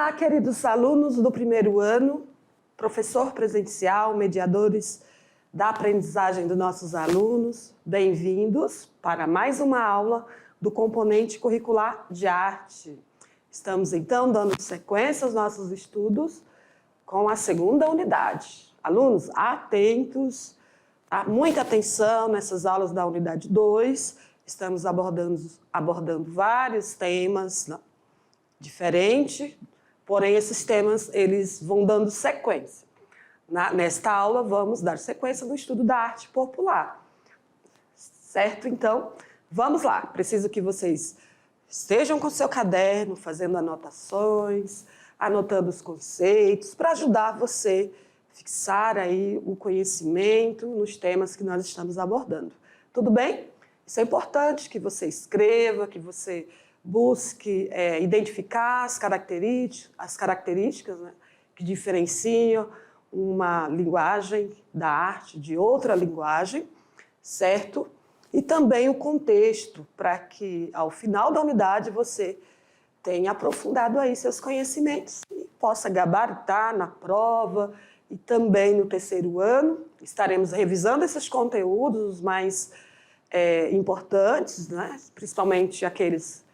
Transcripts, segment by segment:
Olá, queridos alunos do primeiro ano, professor presencial, mediadores da aprendizagem dos nossos alunos, bem-vindos para mais uma aula do componente curricular de arte. Estamos, então, dando sequência aos nossos estudos com a segunda unidade. Alunos, atentos, muita atenção nessas aulas da unidade 2. Estamos abordando vários temas diferentes, porém esses temas eles vão dando sequência. Nesta aula vamos dar sequência no estudo da arte popular. Certo? Então, vamos lá. Preciso que vocês estejam com seu caderno, fazendo anotações, anotando os conceitos, para ajudar você a fixar aí o conhecimento nos temas que nós estamos abordando. Tudo bem? Isso é importante que você escreva, que você busque identificar as características, né, que diferenciam uma linguagem da arte de outra linguagem, certo? E também o contexto, para que ao final da unidade você tenha aprofundado aí seus conhecimentos e possa gabaritar na prova e também no terceiro ano. Estaremos revisando esses conteúdos, os mais importantes, né? Principalmente aqueles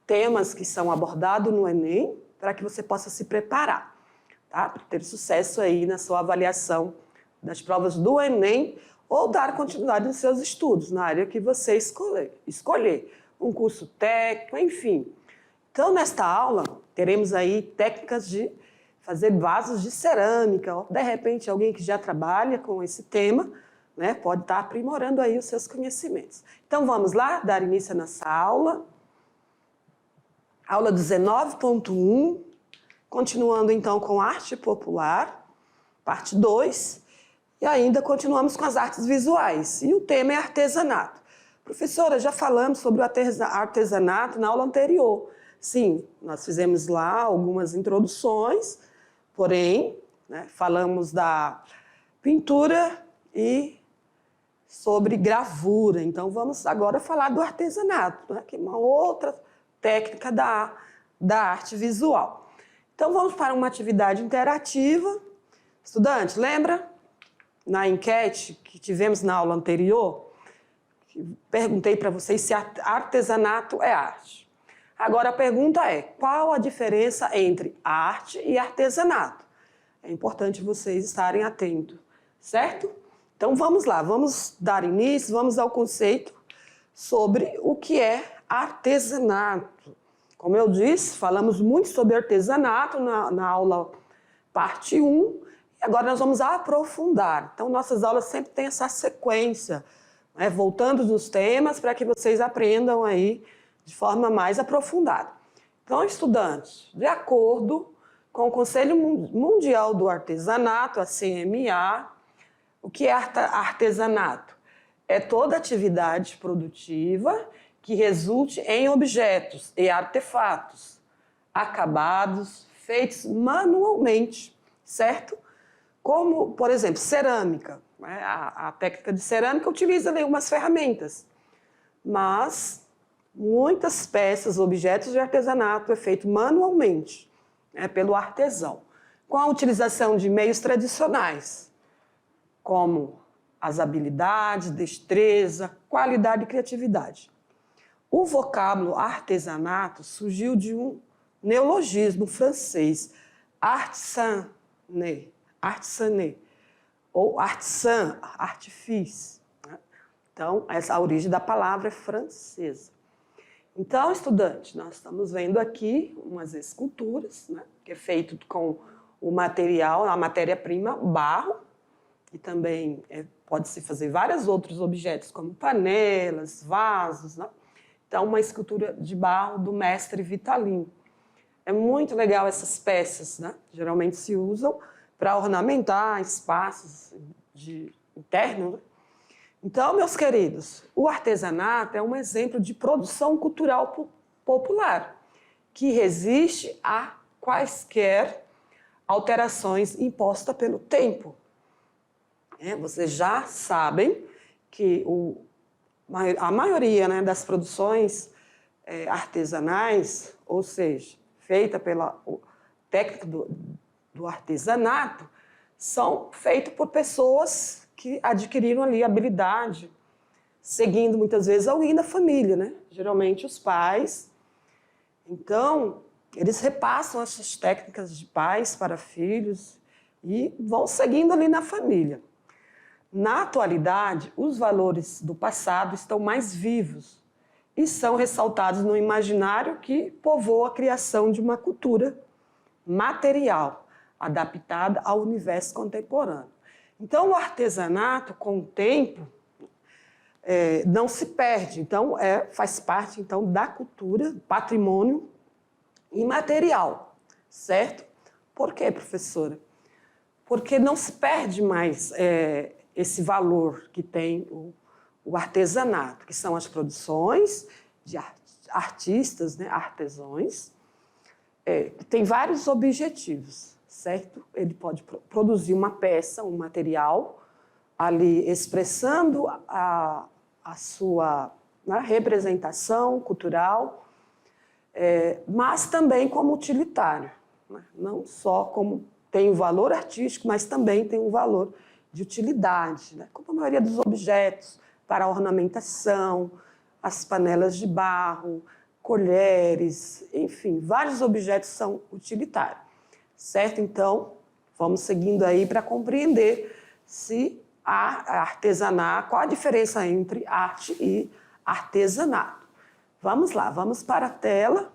temas que são abordados no Enem, para que você possa se preparar, tá? Para ter sucesso aí na sua avaliação das provas do Enem ou dar continuidade nos seus estudos, na área que você escolher um curso técnico, enfim. Então, nesta aula, teremos aí técnicas de fazer vasos de cerâmica. De repente, alguém que já trabalha com esse tema, né, pode estar aprimorando aí os seus conhecimentos. Então, vamos lá, dar início a nossa aula. Aula 19.1, continuando então com arte popular, parte 2, e ainda continuamos com as artes visuais, e o tema é artesanato. Professora, já falamos sobre o artesanato na aula anterior. Sim, nós fizemos lá algumas introduções, porém, né, falamos da pintura e sobre gravura. Então, vamos agora falar do artesanato, né, que é uma outra técnica da arte visual. Então, vamos para uma atividade interativa. Estudante, lembra? Na enquete que tivemos na aula anterior, perguntei para vocês se artesanato é arte. Agora, a pergunta é, qual a diferença entre arte e artesanato? É importante vocês estarem atentos, certo? Então, vamos lá, vamos dar início, vamos ao conceito sobre o que é artesanato. Como eu disse, falamos muito sobre artesanato na aula parte 1, e agora nós vamos aprofundar. Então, nossas aulas sempre têm essa sequência, né, voltando nos temas para que vocês aprendam aí de forma mais aprofundada. Então, estudantes, de acordo com o Conselho Mundial do Artesanato, a CMA, o que é artesanato? É toda atividade produtiva que resulte em objetos e artefatos acabados, feitos manualmente, certo? Como, por exemplo, cerâmica. Né? A técnica de cerâmica utiliza algumas ferramentas, mas muitas peças, objetos de artesanato é feito manualmente, né, pelo artesão, com a utilização de meios tradicionais, como as habilidades, destreza, qualidade e criatividade. O vocábulo artesanato surgiu de um neologismo francês, artisaner, ou artisan, artifício. Então, a origem da palavra é francesa. Então, estudante, nós estamos vendo aqui umas esculturas, né, que é feito com o material, a matéria-prima, barro, e também pode-se fazer vários outros objetos, como panelas, vasos, né? Então, uma escultura de barro do mestre Vitalin. É muito legal essas peças, né? Geralmente se usam para ornamentar espaços internos. Né? Então, meus queridos, o artesanato é um exemplo de produção cultural popular, que resiste a quaisquer alterações impostas pelo tempo. Vocês já sabem que a maioria, né, das produções artesanais, ou seja, feita pela técnicas do artesanato são feitas por pessoas que adquiriram ali habilidade, seguindo muitas vezes alguém da família, né? Geralmente os pais. Então, eles repassam essas técnicas de pais para filhos e vão seguindo ali na família. Na atualidade, os valores do passado estão mais vivos e são ressaltados no imaginário que povoa a criação de uma cultura material, adaptada ao universo contemporâneo. Então, o artesanato, com o tempo, não se perde. Então, faz parte então, da cultura, patrimônio imaterial, certo? Por quê, professora? Porque não se perde mais esse valor que tem o artesanato, que são as produções de artistas, né, artesãos, tem vários objetivos, certo? Ele pode produzir uma peça, um material, ali expressando a sua, né, representação cultural, mas também como utilitário, né? Não só como tem o valor artístico, mas também tem um valor de utilidade, né? Como a maioria dos objetos, para ornamentação, as panelas de barro, colheres, enfim, vários objetos são utilitários, certo? Então, vamos seguindo aí para compreender se há artesanato, qual a diferença entre arte e artesanato. Vamos lá, vamos para a tela.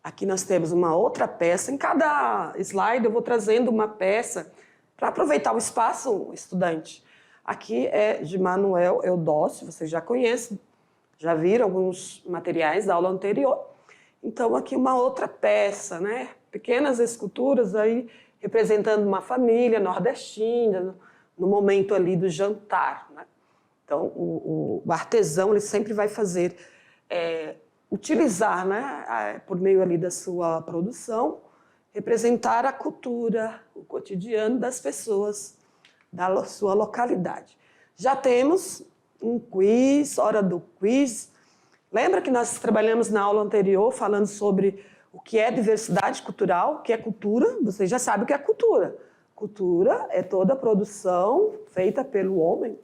Aqui nós temos uma outra peça. Em cada slide eu vou trazendo uma peça para aproveitar o espaço, estudante. Aqui é de Manuel Eudócio, vocês já conhecem, já viram alguns materiais da aula anterior. Então, aqui uma outra peça, né? Pequenas esculturas aí representando uma família nordestina, no momento ali do jantar, né? Então, o artesão ele sempre vai fazer, utilizar, né, por meio ali da sua produção, representar a cultura, o cotidiano das pessoas da sua localidade. Já temos um quiz, hora do quiz. Lembra que nós trabalhamos na aula anterior falando sobre o que é diversidade cultural, o que é cultura? Você já sabe o que é cultura. Cultura é toda a produção feita pelo homem,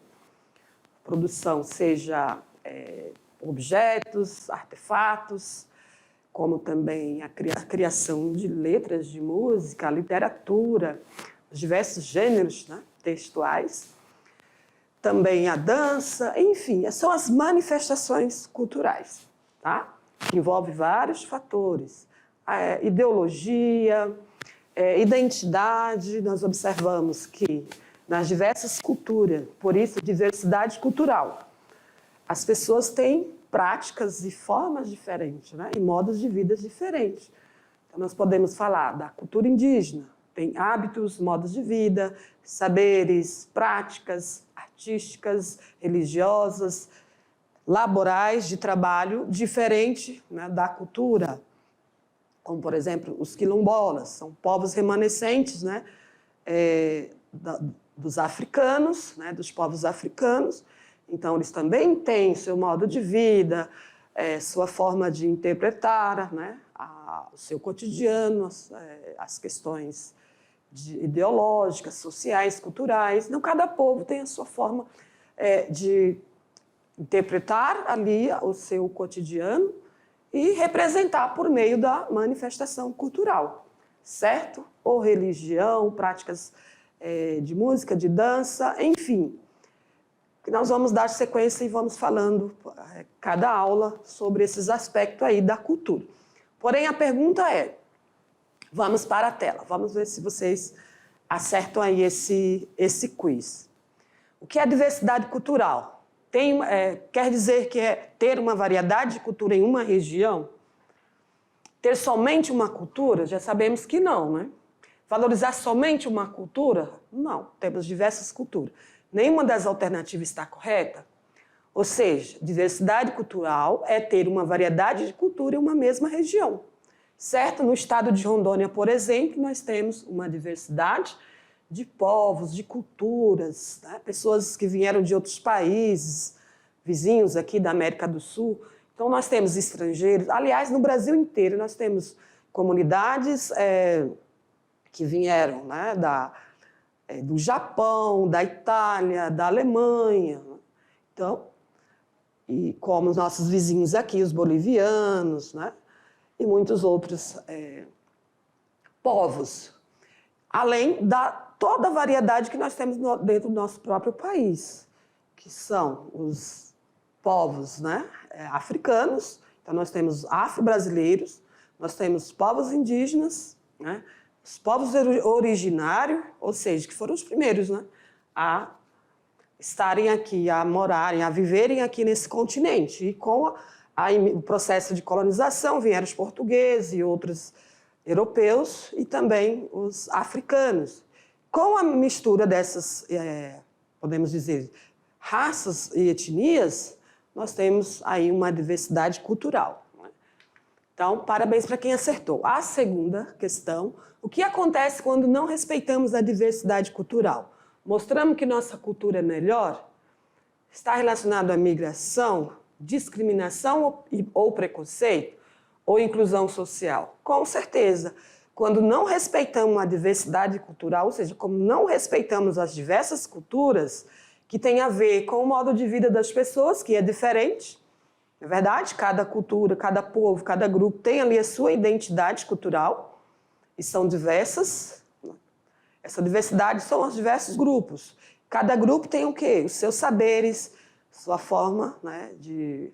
produção seja objetos, artefatos, como também a criação de letras de música, literatura, os diversos gêneros, né, textuais, também a dança, enfim, são as manifestações culturais, tá? Que envolve vários fatores, a ideologia, identidade. Nós observamos que nas diversas culturas, por isso diversidade cultural, as pessoas têm práticas e formas diferentes, né? E modos de vida diferentes. Então, nós podemos falar da cultura indígena, tem hábitos, modos de vida, saberes, práticas artísticas, religiosas, laborais, de trabalho, diferente, né, da cultura. Como, por exemplo, os quilombolas, são povos remanescentes, né, dos africanos, né, dos povos africanos. Então, eles também têm seu modo de vida, sua forma de interpretar, né, o seu cotidiano, as questões ideológicas, sociais, culturais. Então, cada povo tem a sua forma de interpretar ali o seu cotidiano e representar por meio da manifestação cultural, certo? Ou religião, práticas de música, de dança, enfim. Nós vamos dar sequência e vamos falando cada aula sobre esses aspectos aí da cultura. Porém, a pergunta vamos para a tela, vamos ver se vocês acertam aí esse quiz. O que é diversidade cultural? Quer dizer que é ter uma variedade de cultura em uma região? Ter somente uma cultura? Já sabemos que não, né? Valorizar somente uma cultura? Não, temos diversas culturas. Nenhuma das alternativas está correta. Ou seja, diversidade cultural é ter uma variedade de cultura em uma mesma região. Certo? No estado de Rondônia, por exemplo, nós temos uma diversidade de povos, de culturas, né? Pessoas que vieram de outros países, vizinhos aqui da América do Sul. Então, nós temos estrangeiros. Aliás, no Brasil inteiro, nós temos comunidades que vieram, né, do Japão, da Itália, da Alemanha. Então, e como os nossos vizinhos aqui, os bolivianos, né, e muitos outros povos. Além da toda a variedade que nós temos dentro do nosso próprio país, que são os povos, né, africanos. Então, nós temos afro-brasileiros, nós temos povos indígenas, né, os povos originários, ou seja, que foram os primeiros, né, a estarem aqui, a morarem, a viverem aqui nesse continente. E com o processo de colonização vieram os portugueses e outros europeus e também os africanos. Com a mistura dessas, podemos dizer, raças e etnias, nós temos aí uma diversidade cultural. Então, parabéns para quem acertou. A segunda questão: o que acontece quando não respeitamos a diversidade cultural? Mostramos que nossa cultura é melhor? Está relacionado à migração, discriminação ou preconceito? Ou inclusão social? Com certeza. Quando não respeitamos a diversidade cultural, ou seja, como não respeitamos as diversas culturas, que tem a ver com o modo de vida das pessoas, que é diferente, é verdade? Cada cultura, cada povo, cada grupo tem ali a sua identidade cultural e são diversas. Essa diversidade são os diversos grupos. Cada grupo tem o quê? Os seus saberes, sua forma, né, de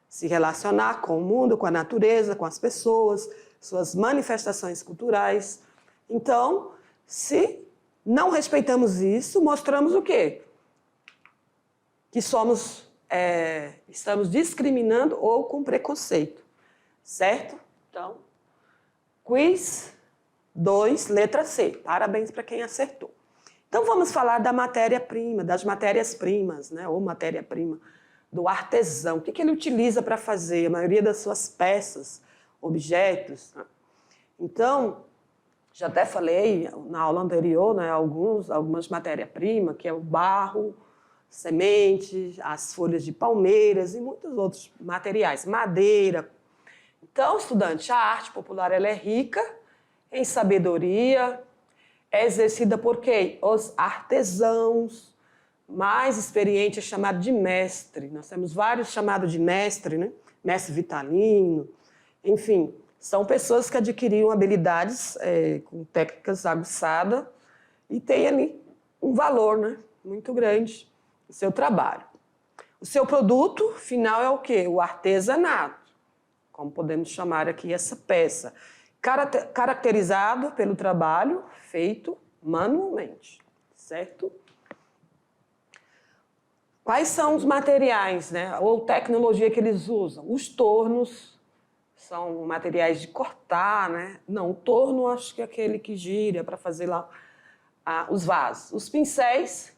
se relacionar com o mundo, com a natureza, com as pessoas, suas manifestações culturais. Então, se não respeitamos isso, mostramos o quê? Que estamos discriminando ou com preconceito, certo? Então, quiz 2, letra C. Parabéns para quem acertou. Então, vamos falar da matéria-prima, das matérias-primas, né? Ou matéria-prima do artesão. O que ele utiliza para fazer a maioria das suas peças, objetos? Então, já até falei na aula anterior, né, algumas matérias-primas, que é o barro, sementes, as folhas de palmeiras e muitos outros materiais, madeira. Então, estudante, a arte popular ela é rica em sabedoria, é exercida por quem? Os artesãos. Mais experiente é chamado de mestre. Nós temos vários chamados de mestre, né? Mestre vitalino, enfim, são pessoas que adquiriram habilidades com técnicas aguçadas e têm ali um valor, né, muito grande no seu trabalho. O seu produto final é o quê? O artesanato, como podemos chamar aqui essa peça, caracterizado pelo trabalho feito manualmente, certo? Quais são os materiais, né, ou tecnologia que eles usam? Os tornos são materiais de cortar, né? Não, o torno acho que é aquele que gira para fazer lá os vasos. Os pincéis,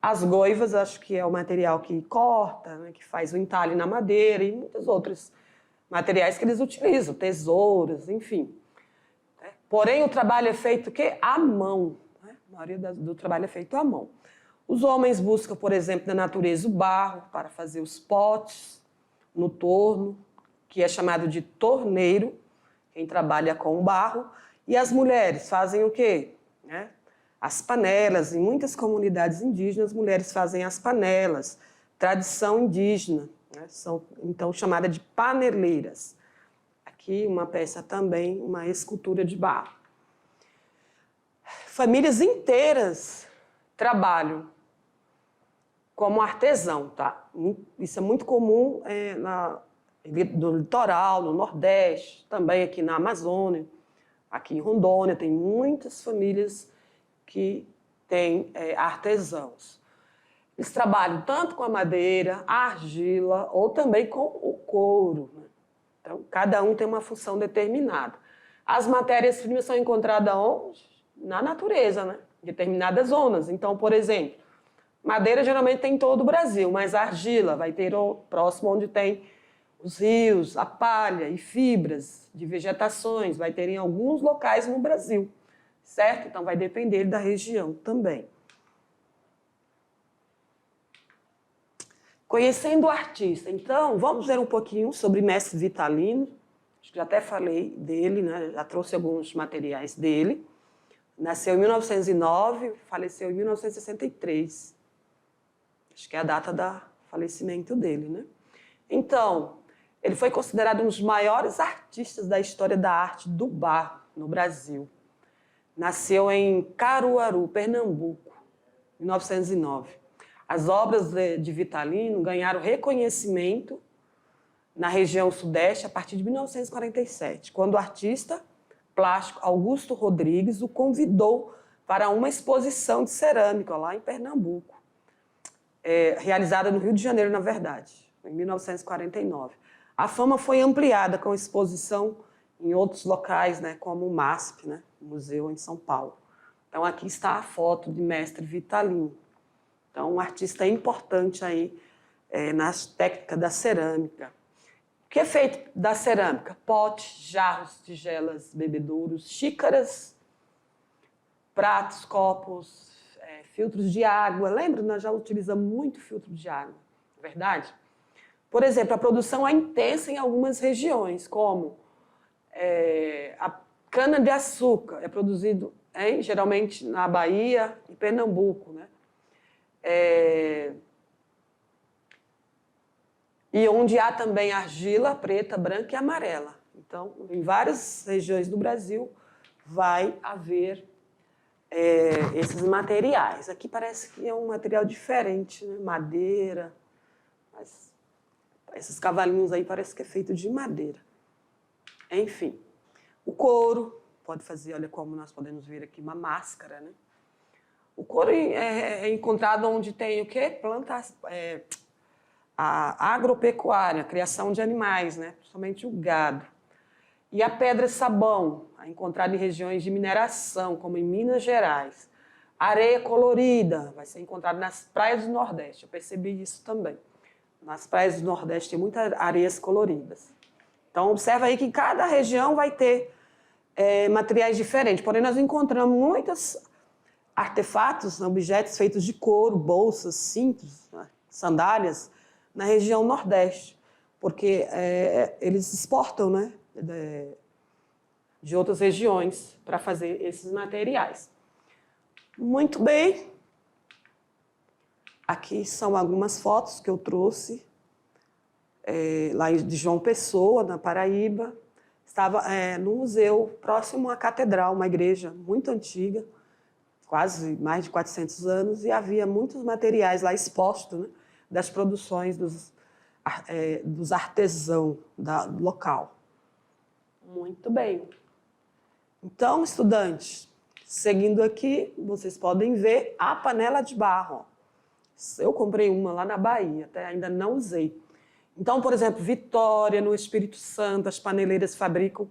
as goivas, acho que é o material que corta, né, que faz o entalhe na madeira e muitos outros materiais que eles utilizam, tesouras, enfim. Porém, o trabalho é feito o quê? À mão. Né? A maioria do trabalho é feito à mão. Os homens buscam, por exemplo, na natureza o barro para fazer os potes no torno, que é chamado de torneiro, quem trabalha com o barro. E as mulheres fazem o quê? Né? As panelas. Em muitas comunidades indígenas, as mulheres fazem as panelas, tradição indígena, né? São então chamadas de paneleiras. Aqui uma peça também, uma escultura de barro. Famílias inteiras trabalham como artesão, tá? Isso é muito comum no litoral, no Nordeste, também aqui na Amazônia, aqui em Rondônia, tem muitas famílias que têm artesãos. Eles trabalham tanto com a madeira, a argila, ou também com o couro, né? Então, cada um tem uma função determinada. As matérias-primas são encontradas onde? Na natureza, né? Em determinadas zonas. Então, por exemplo, madeira geralmente tem em todo o Brasil, mas a argila vai ter próximo onde tem os rios, a palha e fibras de vegetações, vai ter em alguns locais no Brasil, certo? Então vai depender da região também. Conhecendo o artista. Então, vamos ver um pouquinho sobre Mestre Vitalino. acho que já até falei dele, né? Já trouxe alguns materiais dele. Nasceu em 1909, faleceu em 1963. Acho que é a data do falecimento dele, né? Então, ele foi considerado um dos maiores artistas da história da arte do barro no Brasil. Nasceu em Caruaru, Pernambuco, em 1909. As obras de Vitalino ganharam reconhecimento na região sudeste a partir de 1947, quando o artista plástico Augusto Rodrigues o convidou para uma exposição de cerâmica lá em Pernambuco, realizada no Rio de Janeiro, na verdade, em 1949. A fama foi ampliada com exposição em outros locais, né, como o MASP, né, o museu em São Paulo. Então, aqui está a foto de mestre Vitalino. Então, um artista importante aí nas técnicas da cerâmica. O que é feito da cerâmica? Potes, jarros, tigelas, bebedouros, xícaras, pratos, copos, filtros de água. Lembra? Nós já utilizamos muito filtro de água, não é verdade? Por exemplo, a produção é intensa em algumas regiões, como a cana-de-açúcar é produzido geralmente na Bahia e Pernambuco, né? E onde há também argila preta, branca e amarela. Então, em várias regiões do Brasil vai haver esses materiais. Aqui parece que é um material diferente, né? Madeira, mas esses cavalinhos aí parece que é feito de madeira. Enfim, o couro pode fazer, olha como nós podemos ver aqui, uma máscara, né? O couro é encontrado onde tem o quê? Plantas, a agropecuária, a criação de animais, né? Principalmente o gado. E a pedra-sabão, encontrada em regiões de mineração, como em Minas Gerais. A areia colorida vai ser encontrada nas praias do Nordeste, eu percebi isso também. Nas praias do Nordeste tem muitas areias coloridas. Então, observa aí que cada região vai ter materiais diferentes. Porém, nós encontramos muitos artefatos, objetos feitos de couro, bolsas, cintos, né, sandálias, na região Nordeste, porque eles exportam, né, de outras regiões para fazer esses materiais. Muito bem. Aqui são algumas fotos que eu trouxe lá de João Pessoa, na Paraíba. Estava no museu próximo à catedral, uma igreja muito antiga, quase mais de 400 anos, e havia muitos materiais lá expostos, né, das produções dos artesãos do local. Muito bem. Então, estudantes, seguindo aqui, vocês podem ver a panela de barro. Eu comprei uma lá na Bahia, até ainda não usei. Então, por exemplo, Vitória, no Espírito Santo, as paneleiras fabricam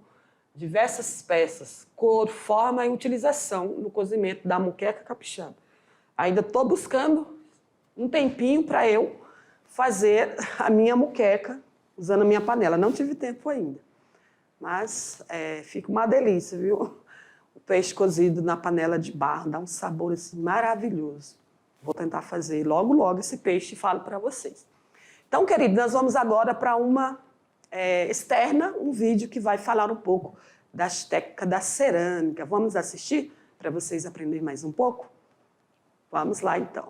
diversas peças, cor, forma e utilização no cozimento da moqueca capixaba. Ainda estou buscando um tempinho para eu fazer a minha moqueca usando a minha panela. Não tive tempo ainda, mas fica uma delícia, viu? O peixe cozido na panela de barro dá um sabor assim, maravilhoso. Vou tentar fazer logo, logo esse peixe e falo para vocês. Então, queridos, nós vamos agora para uma externa, um vídeo que vai falar um pouco das técnicas da cerâmica. Vamos assistir para vocês aprenderem mais um pouco? Vamos lá, então.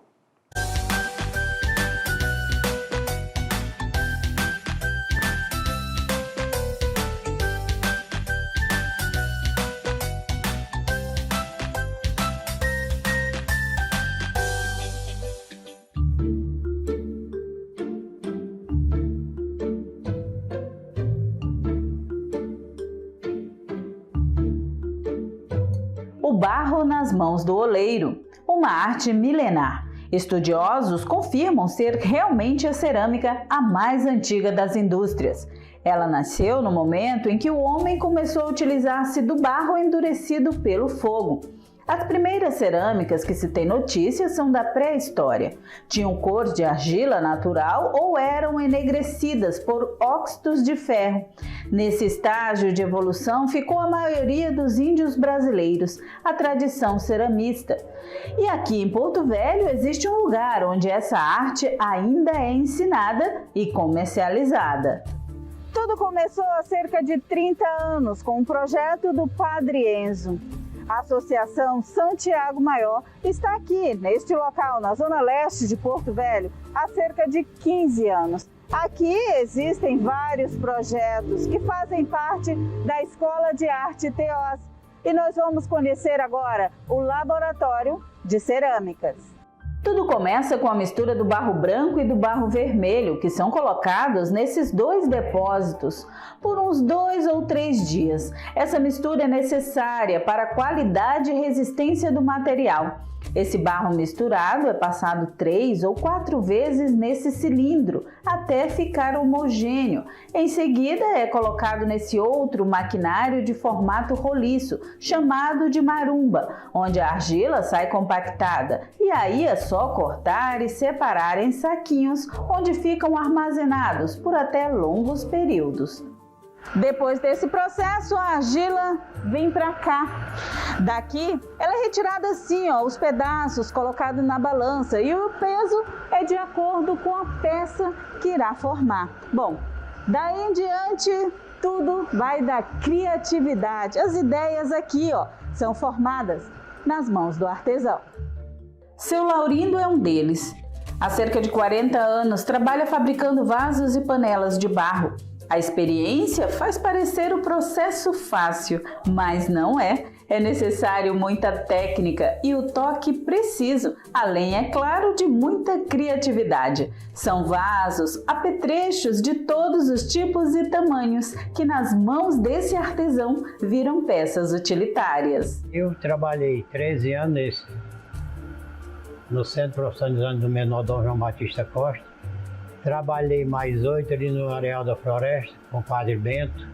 O barro nas mãos do oleiro, uma arte milenar. Estudiosos confirmam ser realmente a cerâmica a mais antiga das indústrias. Ela nasceu no momento em que o homem começou a utilizar-se do barro endurecido pelo fogo. As primeiras cerâmicas que se tem notícia são da pré-história. Tinham cor de argila natural ou eram enegrecidas por óxidos de ferro. Nesse estágio de evolução ficou a maioria dos índios brasileiros, a tradição ceramista. E aqui em Porto Velho existe um lugar onde essa arte ainda é ensinada e comercializada. Todo Tudo começou há cerca de 30 anos com um projeto do Padre Enzo. A Associação Santiago Maior está aqui, neste local, na zona leste de Porto Velho, há cerca de 15 anos. Aqui existem vários projetos que fazem parte da Escola de Arte TEOS. E nós vamos conhecer agora o Laboratório de Cerâmicas. Tudo começa com a mistura do barro branco e do barro vermelho, que são colocados nesses dois depósitos por uns 2 ou 3 dias. Essa mistura é necessária para a qualidade e resistência do material. Esse barro misturado é passado 3 ou 4 vezes nesse cilindro até ficar homogêneo. Em seguida é colocado nesse outro maquinário de formato roliço, chamado de marumba, onde a argila sai compactada. E aí é só cortar e separar em saquinhos, onde ficam armazenados por até longos períodos. Depois desse processo, a argila vem para cá. Daqui, ela é retirada assim, ó, os pedaços colocados na balança e o peso é de acordo com a peça que irá formar. Bom, daí em diante, tudo vai da criatividade. As ideias aqui, ó, são formadas nas mãos do artesão. Seu Laurindo é um deles. Há cerca de 40 anos, trabalha fabricando vasos e panelas de barro. A experiência faz parecer o processo fácil, mas não é. É necessário muita técnica e o toque preciso, além, é claro, de muita criatividade. São vasos, apetrechos de todos os tipos e tamanhos, que nas mãos desse artesão viram peças utilitárias. Eu trabalhei 13 anos no Centro Profissionalizante do Menor Dom João Batista Costa. Trabalhei mais 8 ali no Areal da Floresta, com o Padre Bento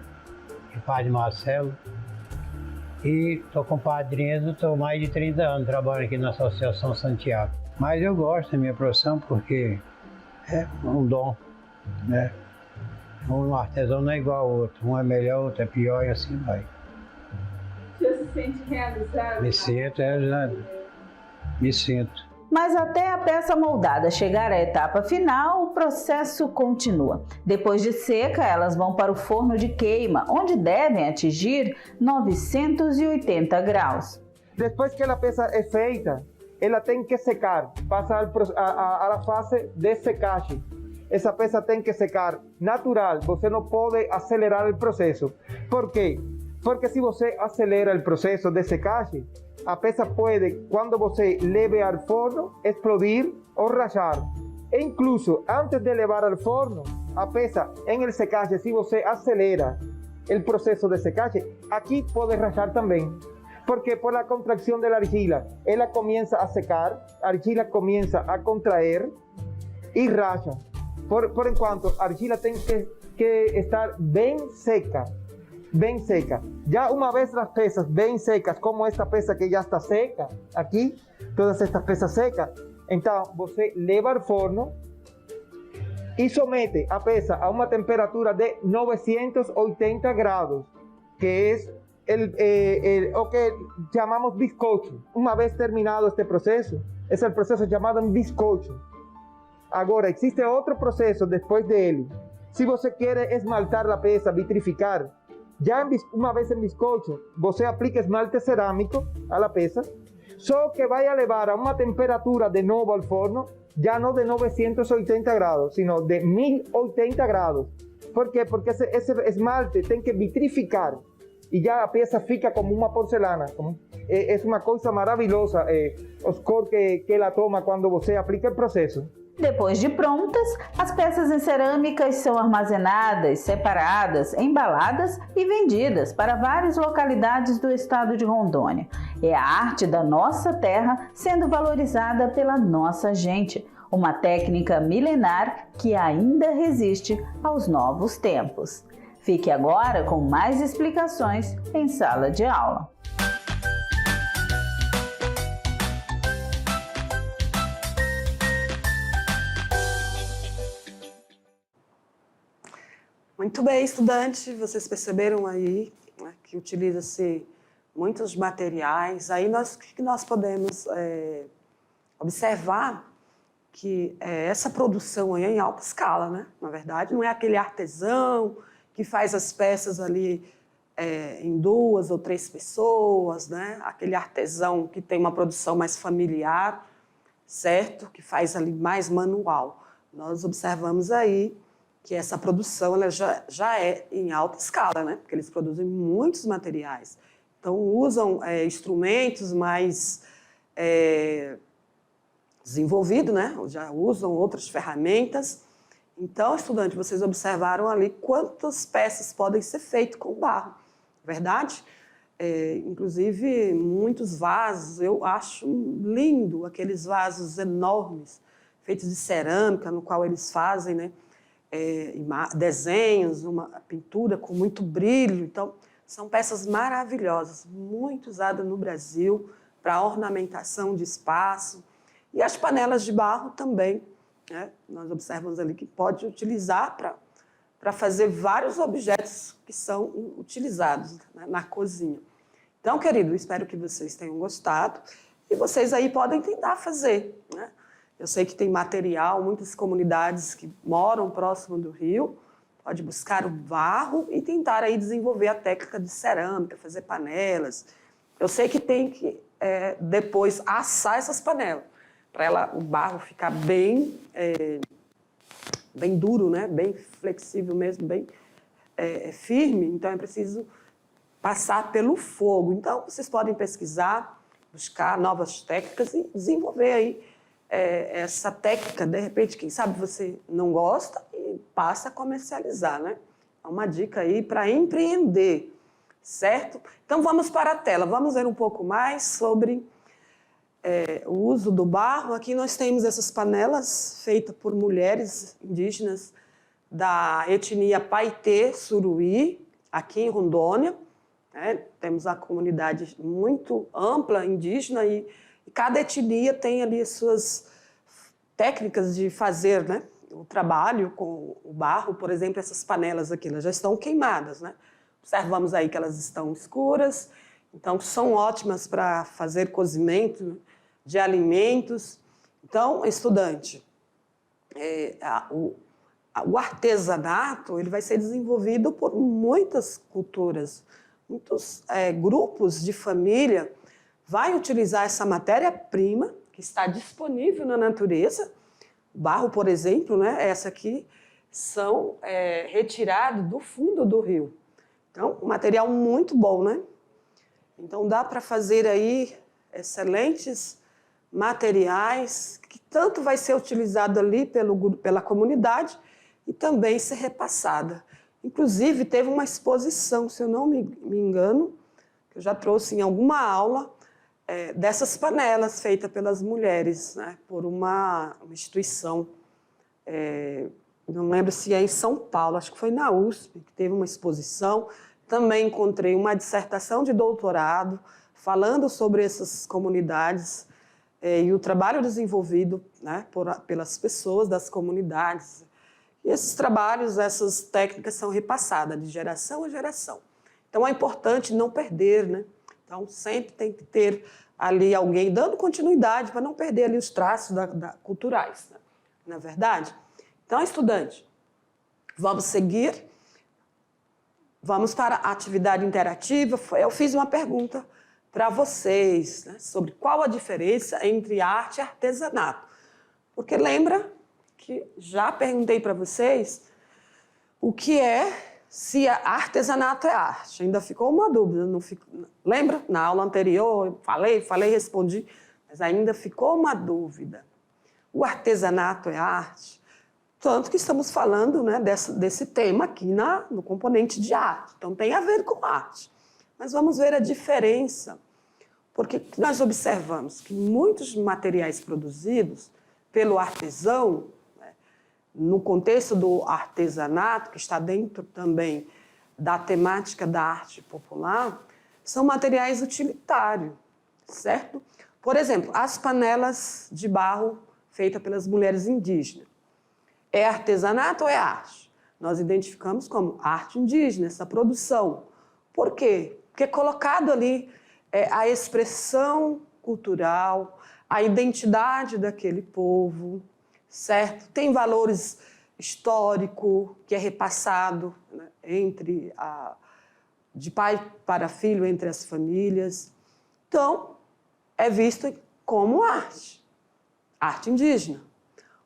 e o Padre Marcelo. E estou com o Padre Enzo, estou mais de 30 anos trabalhando aqui na Associação Santiago. Mas eu gosto da minha profissão porque é um dom, né? Um artesão não é igual ao outro, um é melhor, outro é pior e assim vai. Você se sente realizado? Me sinto realizado, me sinto. Mas até a peça moldada chegar à etapa final, o processo continua. Depois de seca, elas vão para o forno de queima, onde devem atingir 980 graus. Depois que a peça é feita, ela tem que secar, passar a fase de secagem. Essa peça tem que secar natural, você não pode acelerar o processo. Por quê? Porque se você acelera o processo de secagem, a peça pode, quando você leve ao forno, explodir ou rachar. E incluso, antes de levar ao forno, a peça em secagem, se você acelera o processo de secagem, aqui pode rachar também. Porque por a contracção da argila, ela começa a secar, a argila começa a contrair e racha. Por enquanto, a argila tem que estar bem seca. Bem seca. Já uma vez as peças bem secas, como esta peça que já está seca, aqui, todas estas peças secas, então você leva ao forno e somete a peça a uma temperatura de 980 graus, que é o que chamamos bizcocho. Uma vez terminado este processo, é o processo chamado bizcocho. Agora, existe outro processo depois dele. Se você quer esmaltar a peça, vitrificar, já uma vez em bizcocho, você aplica esmalte cerâmico à peça, só que vai levar a uma temperatura de novo ao forno, já não de 980 graus, sino de 1080 graus. Por quê? Porque esse esmalte tem que vitrificar e já a peça fica como uma porcelana. É uma coisa maravilhosa os cores que ela toma quando você aplica o processo. Depois de prontas, as peças em cerâmicas são armazenadas, separadas, embaladas e vendidas para várias localidades do estado de Rondônia. É a arte da nossa terra sendo valorizada pela nossa gente, uma técnica milenar que ainda resiste aos novos tempos. Fique agora com mais explicações em sala de aula. Muito bem, estudante, vocês perceberam aí, né, que utiliza-se muitos materiais. Aí o que nós podemos observar que essa produção aí é em alta escala, né? Na verdade, não é aquele artesão que faz as peças ali em 2 ou 3 pessoas, né? Aquele artesão que tem uma produção mais familiar, certo? Que faz ali mais manual. Nós observamos aí que essa produção ela já é em alta escala, né? Porque eles produzem muitos materiais. Então, usam instrumentos mais desenvolvidos, né? Já usam outras ferramentas. Então, estudante, vocês observaram ali quantas peças podem ser feitas com barro, verdade? Inclusive, muitos vasos, eu acho lindo aqueles vasos enormes, feitos de cerâmica, no qual eles fazem, né, desenhos, uma pintura com muito brilho. Então, são peças maravilhosas, muito usadas no Brasil para ornamentação de espaço. E as panelas de barro também, né? Nós observamos ali que pode utilizar para fazer vários objetos que são utilizados, né, na cozinha. Então, querido, espero que vocês tenham gostado e vocês aí podem tentar fazer, né? Eu sei que tem material, muitas comunidades que moram próximo do rio, pode buscar o barro e tentar aí desenvolver a técnica de cerâmica, fazer panelas. Eu sei que tem que depois assar essas panelas, para o barro ficar bem duro, né? Bem flexível mesmo, bem firme. Então, é preciso passar pelo fogo. Então, vocês podem pesquisar, buscar novas técnicas e desenvolver aí essa técnica. De repente, quem sabe você não gosta e passa a comercializar, né? É uma dica aí para empreender, certo? Então, vamos para a tela. Vamos ver um pouco mais sobre o uso do barro. Aqui nós temos essas panelas feitas por mulheres indígenas da etnia Paitê Suruí, aqui em Rondônia. Temos a comunidade muito ampla indígena e cada etnia tem ali as suas técnicas de fazer, né, o trabalho com o barro. Por exemplo, essas panelas aqui, elas já estão queimadas, né? Observamos aí que elas estão escuras, então são ótimas para fazer cozimento de alimentos. Então, estudante, o artesanato ele vai ser desenvolvido por muitas culturas, muitos grupos de família vai utilizar essa matéria-prima que está disponível na natureza. O barro, por exemplo, né, essa aqui, são retirados do fundo do rio. Então, um material muito bom, né? Então, dá para fazer aí excelentes materiais que tanto vai ser utilizado ali pela comunidade e também ser repassada. Inclusive, teve uma exposição, se eu não me engano, que eu já trouxe em alguma aula, dessas panelas feitas pelas mulheres, né, por uma instituição, não lembro se é em São Paulo, acho que foi na USP, que teve uma exposição. Também encontrei uma dissertação de doutorado falando sobre essas comunidades e o trabalho desenvolvido, né, pelas pessoas das comunidades. E esses trabalhos, essas técnicas são repassadas de geração a geração. Então, é importante não perder, né? Então, sempre tem que ter ali alguém dando continuidade para não perder ali os traços culturais, né? Não é verdade? Então, estudante, vamos seguir. Vamos para a atividade interativa. Eu fiz uma pergunta para vocês, né, sobre qual a diferença entre arte e artesanato. Porque lembra que já perguntei para vocês o que se artesanato é arte. Ainda ficou uma dúvida. Não lembra? Na aula anterior eu falei, respondi, mas ainda ficou uma dúvida. O artesanato é arte? Tanto que estamos falando, né, desse tema aqui no componente de arte. Então, tem a ver com arte. Mas vamos ver a diferença, porque nós observamos que muitos materiais produzidos pelo artesão, né, no contexto do artesanato, que está dentro também da temática da arte popular, são materiais utilitários, certo? Por exemplo, as panelas de barro feitas pelas mulheres indígenas. É artesanato ou é arte? Nós identificamos como arte indígena, essa produção. Por quê? Porque é colocado ali a expressão cultural, a identidade daquele povo, certo? Tem valores histórico que é repassado, né, de pai para filho entre as famílias. Então, é visto como arte indígena.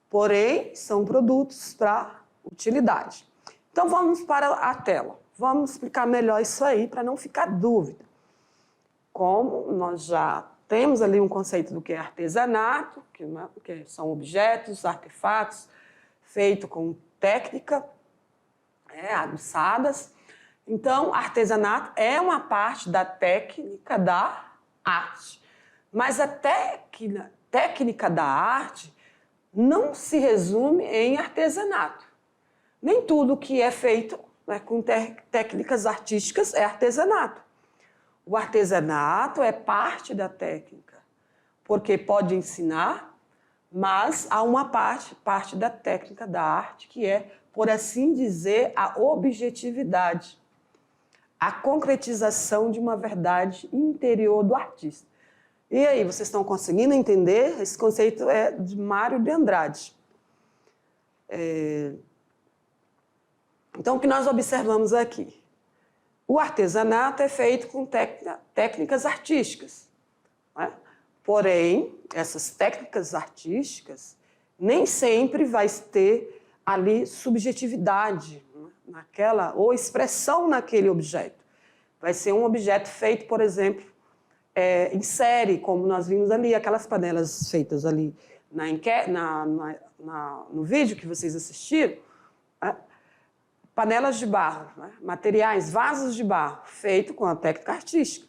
Porém, são produtos para utilidade. Então, vamos para a tela. Vamos explicar melhor isso aí para não ficar dúvida. Como nós já temos ali um conceito do que é artesanato, que são objetos, artefatos, feitos com técnica, aguçadas. Então, artesanato é uma parte da técnica da arte. Mas a técnica da arte não se resume em artesanato. Nem tudo que é feito, né, com técnicas artísticas é artesanato. O artesanato é parte da técnica, porque pode ensinar, mas há uma parte da técnica da arte que é, por assim dizer, a objetividade, a concretização de uma verdade interior do artista. E aí, vocês estão conseguindo entender? Esse conceito é de Mário de Andrade. Então, o que nós observamos aqui? O artesanato é feito com técnicas artísticas, né? Porém, essas técnicas artísticas nem sempre vai ter ali subjetividade, né, ou expressão naquele objeto. Vai ser um objeto feito, por exemplo, em série, como nós vimos ali, aquelas panelas feitas ali no vídeo que vocês assistiram, né? Panelas de barro, né? Materiais, vasos de barro, feito com a técnica artística.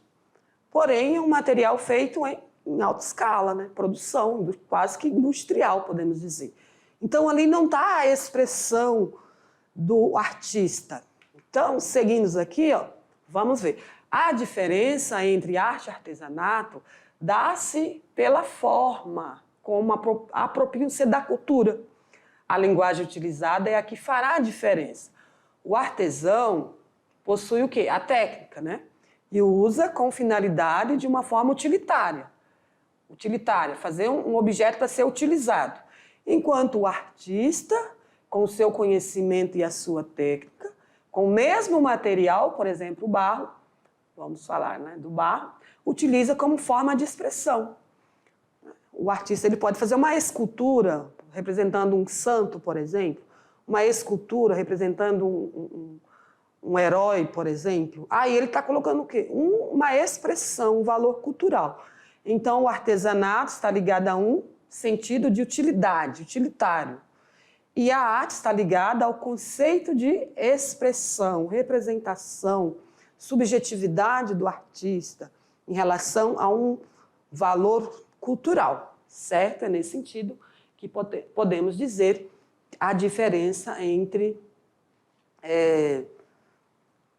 Porém, é um material feito em alta escala, né? Produção, quase que industrial, podemos dizer. Então, ali não está a expressão do artista. Então, seguindo aqui, ó, vamos ver. A diferença entre arte e artesanato dá-se pela forma, como apropria-se da cultura. A linguagem utilizada é a que fará a diferença. O artesão possui o quê? A técnica, né? E usa com finalidade de uma forma utilitária. Fazer um objeto para ser utilizado. Enquanto o artista, com o seu conhecimento e a sua técnica, com o mesmo material, por exemplo, o barro, vamos falar, né, do barro, utiliza como forma de expressão. O artista ele pode fazer uma escultura representando um santo, por exemplo, uma escultura representando um herói, por exemplo. Aí ele está colocando o quê? Uma expressão, um valor cultural. Então, o artesanato está ligado a um sentido de utilidade, utilitário. E a arte está ligada ao conceito de expressão, representação, subjetividade do artista em relação a um valor cultural, certo? É nesse sentido que podemos dizer a diferença entre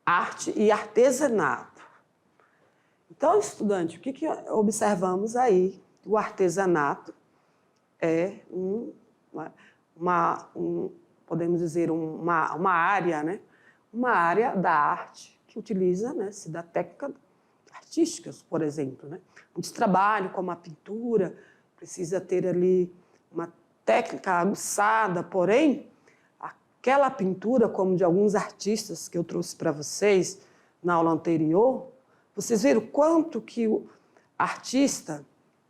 arte e artesanato. Então, estudante, o que observamos aí? O artesanato é podemos dizer, uma área, né? Uma área da arte que utiliza, né, da técnica artísticas, por exemplo, né? Muitos trabalhos, como a pintura, precisa ter ali uma técnica aguçada, porém, aquela pintura, como de alguns artistas que eu trouxe para vocês na aula anterior, vocês viram quanto que o artista,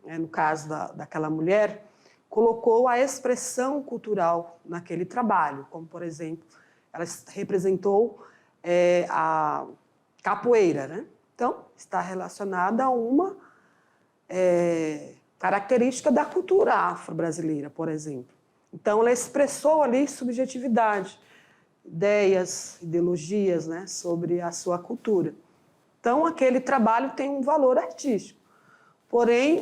né, no caso daquela mulher, colocou a expressão cultural naquele trabalho, como, por exemplo, ela representou a capoeira, né? Então, está relacionada a uma característica da cultura afro-brasileira, por exemplo. Então, ela expressou ali subjetividade, ideias, ideologias, né, sobre a sua cultura. Então, aquele trabalho tem um valor artístico. Porém,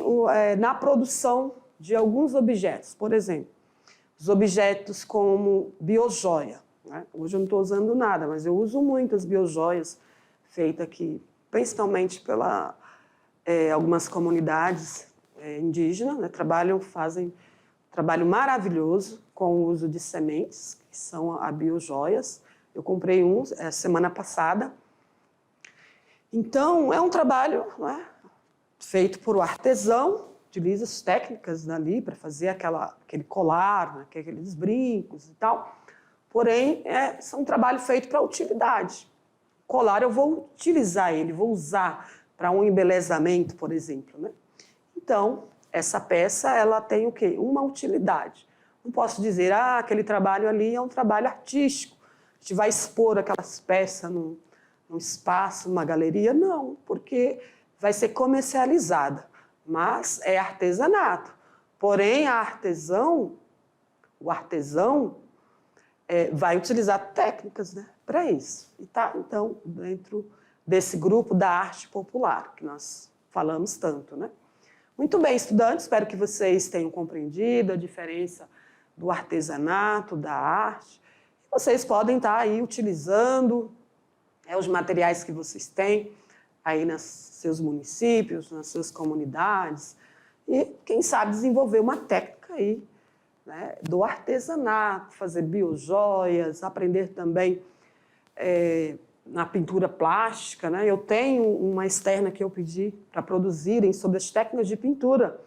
na produção de alguns objetos, por exemplo, os objetos como biojoia, né? Hoje eu não estou usando nada, mas eu uso muitas biojoias feitas aqui, principalmente pela algumas comunidades indígenas, né? Fazem um trabalho maravilhoso com o uso de sementes, que são as biojoias. Eu comprei semana passada. Então, é um trabalho, né, feito por um artesão, utiliza as técnicas dali para fazer aquele colar, né, aqueles brincos e tal. porém, são um trabalho feito para utilidade. Colar, eu vou utilizar ele, vou usar para um embelezamento, por exemplo, né? Então, essa peça, ela tem o quê? Uma utilidade. Não posso dizer, aquele trabalho ali é um trabalho artístico, a gente vai expor aquelas peças num espaço, numa galeria. Não, porque vai ser comercializada, mas é artesanato. Porém, o artesão vai utilizar técnicas, né, para isso. E tá, então, dentro desse grupo da arte popular, que nós falamos tanto, né? Muito bem, estudantes, espero que vocês tenham compreendido a diferença do artesanato, da arte. Vocês podem estar aí utilizando os materiais que vocês têm aí nos seus municípios, nas suas comunidades, e, quem sabe, desenvolver uma técnica aí, né, do artesanato, fazer biojoias, aprender também na pintura plástica, né? Eu tenho uma externa que eu pedi para produzirem sobre as técnicas de pintura,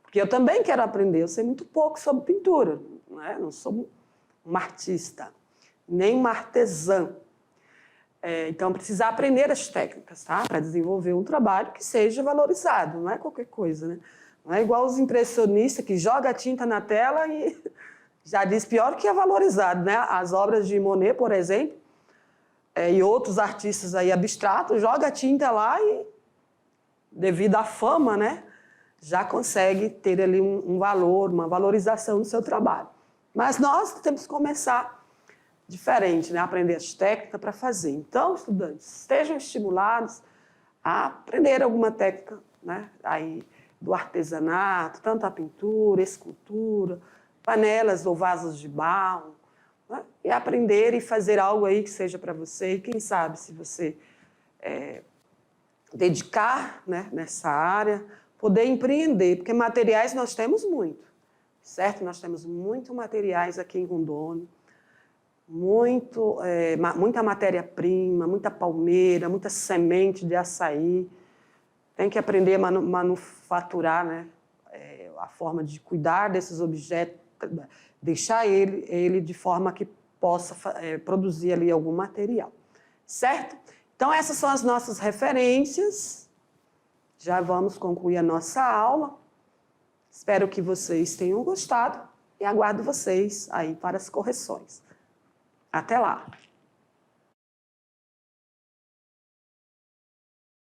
porque eu também quero aprender. Eu sei muito pouco sobre pintura, né? Não sou uma artista, nem uma artesã. Então, precisar aprender as técnicas, tá? Para desenvolver um trabalho que seja valorizado, não é qualquer coisa, né? Não é igual os impressionistas que jogam a tinta na tela e já diz pior que é valorizado, né? As obras de Monet, por exemplo, e outros artistas aí abstratos, joga a tinta lá e, devido à fama, né, já consegue ter ali um valor, uma valorização do seu trabalho. Mas nós temos que começar diferente, né? Aprender as técnicas para fazer. Então, estudantes, estejam estimulados a aprender alguma técnica, né, aí do artesanato, tanto a pintura, escultura, panelas ou vasos de barro, né? E aprender e fazer algo aí que seja para você. E quem sabe, se você dedicar, né, nessa área, poder empreender, porque materiais nós temos muito, certo? Nós temos muito materiais aqui em Rondônia, muita matéria-prima, muita palmeira, muita semente de açaí. Tem que aprender a manufaturar, né? A forma de cuidar desses objetos, deixar ele de forma que possa produzir ali algum material, certo? Então, essas são as nossas referências. Já vamos concluir a nossa aula. Espero que vocês tenham gostado e aguardo vocês aí para as correções. Até lá!